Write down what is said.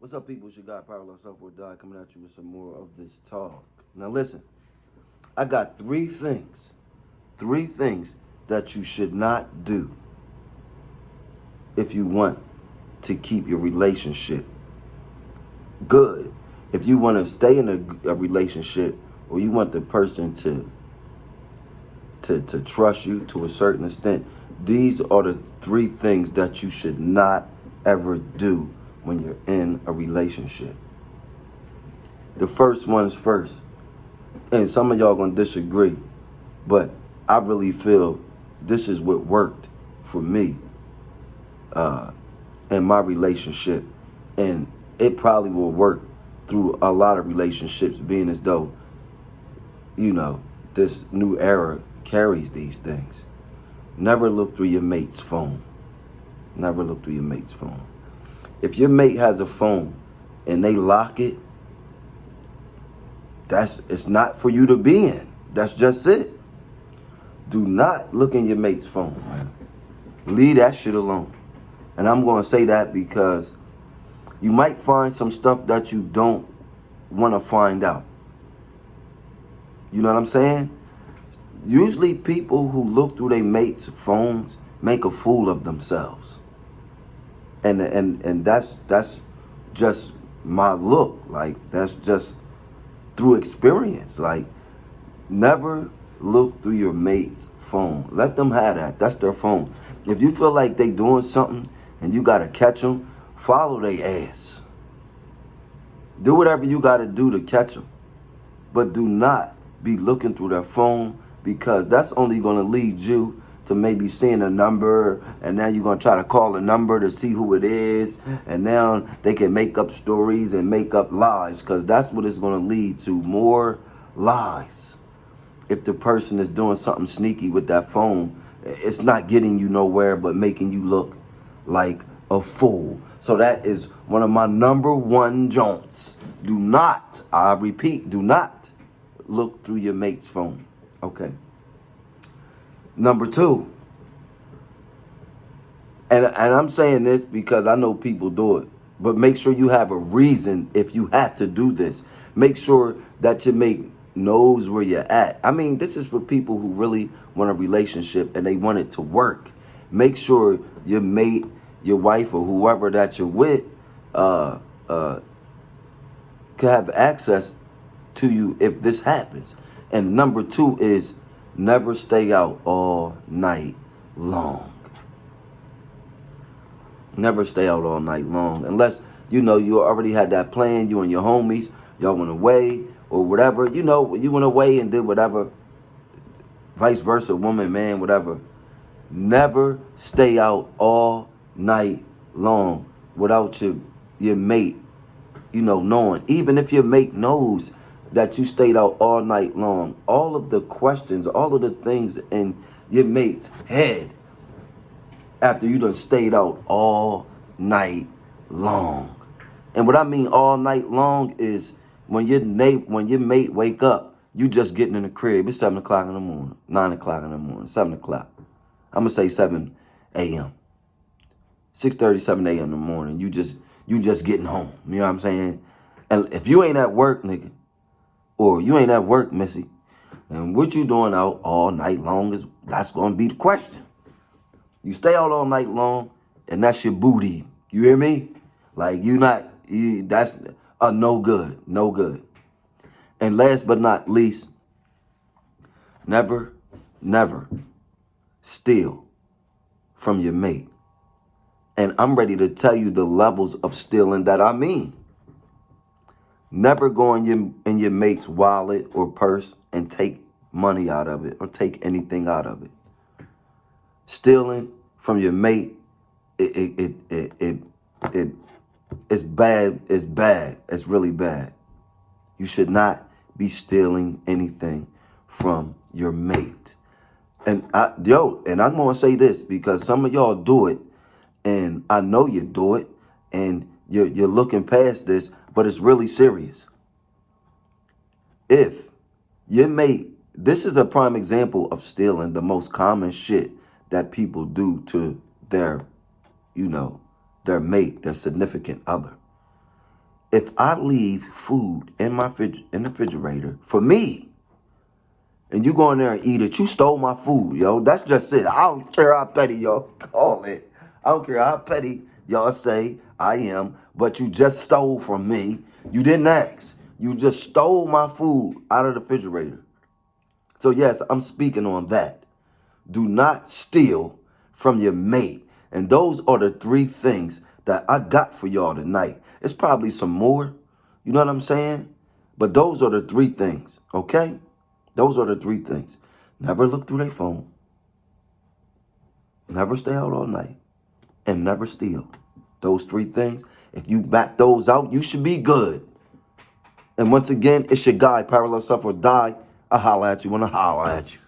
What's up, people? It's your guy, Parallel Self or Die, coming at you with some more of this talk. Now, listen, I got three things that you should not do if you want to keep your relationship good. If you want to stay in a relationship, or you want the person to trust you to a certain extent, these are the three things that you should not ever do when you're in a relationship. The first one is first. And some of y'all gonna disagree, but I really feel this is what worked for me in my relationship. And it probably will work through a lot of relationships, being as though, this new era carries these things. Never look through your mate's phone. Never look through your mate's phone. If your mate has a phone and they lock it, it's not for you to be in. That's just it. Do not look in your mate's phone, man. Leave that shit alone. And I'm going to say that because you might find some stuff that you don't want to find out. You know what I'm saying? Usually people who look through their mates' phones make a fool of themselves. And that's just my look. Like, that's just through experience. Like, never look through your mate's phone. Let them have that. That's their phone. If you feel like they doing something and you got to catch them, follow their ass. Do whatever you got to do to catch them. But do not be looking through their phone, because that's only going to lead you to maybe seeing a number, and now you're going to try to call a number to see who it is, and now they can make up stories and make up lies, because that's what it's going to lead to, more lies. If the person is doing something sneaky with that phone, it's not getting you nowhere but making you look like a fool. So that is one of my number one joints. Do not, I repeat, do not look through your mate's phone. Okay. Number two, and I'm saying this because I know people do it, but make sure you have a reason if you have to do this. Make sure that your mate knows where you're at. I mean, this is for people who really want a relationship and they want it to work. Make sure your mate, your wife, or whoever that you're with can have access to you if this happens. And number two is never stay out all night long. Never stay out all night long. Unless, you already had that plan, you and your homies, y'all went away or whatever. You went away and did whatever. Vice versa, woman, man, whatever. Never stay out all night long without your mate, knowing. Even if your mate knows that you stayed out all night long, all of the questions, all of the things in your mate's head after you done stayed out all night long. And what I mean all night long is when your mate wake up, you just getting in the crib. It's 7 o'clock in the morning, 9 o'clock in the morning, 7 o'clock. I'm going to say 7 a.m. 6:30, 7 a.m. in the morning. You just getting home. You know what I'm saying? And if you ain't at work, nigga, or you ain't at work, missy, and what you doing out all night long that's going to be the question. You stay out all night long, and that's your booty. You hear me? Like, that's a no good. And last but not least, never steal from your mate. And I'm ready to tell you the levels of stealing that I mean. Never go in your mate's wallet or purse and take money out of it or take anything out of it. Stealing from your mate, it's bad. It's bad. It's really bad. You should not be stealing anything from your mate. And I'm gonna say this because some of y'all do it, and I know you do it, and you're looking past this, but it's really serious. If your mate, this is a prime example of stealing, the most common shit that people do to their mate, their significant other. if I leave food in my in the refrigerator for me, and you go in there and eat it, you stole my food, yo. That's just it. I don't care how petty y'all call it. I don't care how petty y'all say I am, but you just stole from me. You didn't ask. You just stole my food out of the refrigerator. So yes, I'm speaking on that. Do not steal from your mate. And those are the three things that I got for y'all tonight. It's probably some more. You know what I'm saying? But those are the three things, okay? Those are the three things. Never look through their phone. Never stay out all night. And never steal. Those three things. If you back those out, you should be good. And once again, it's your guy, Parallel Self or Die. I holla at you when I holla at you.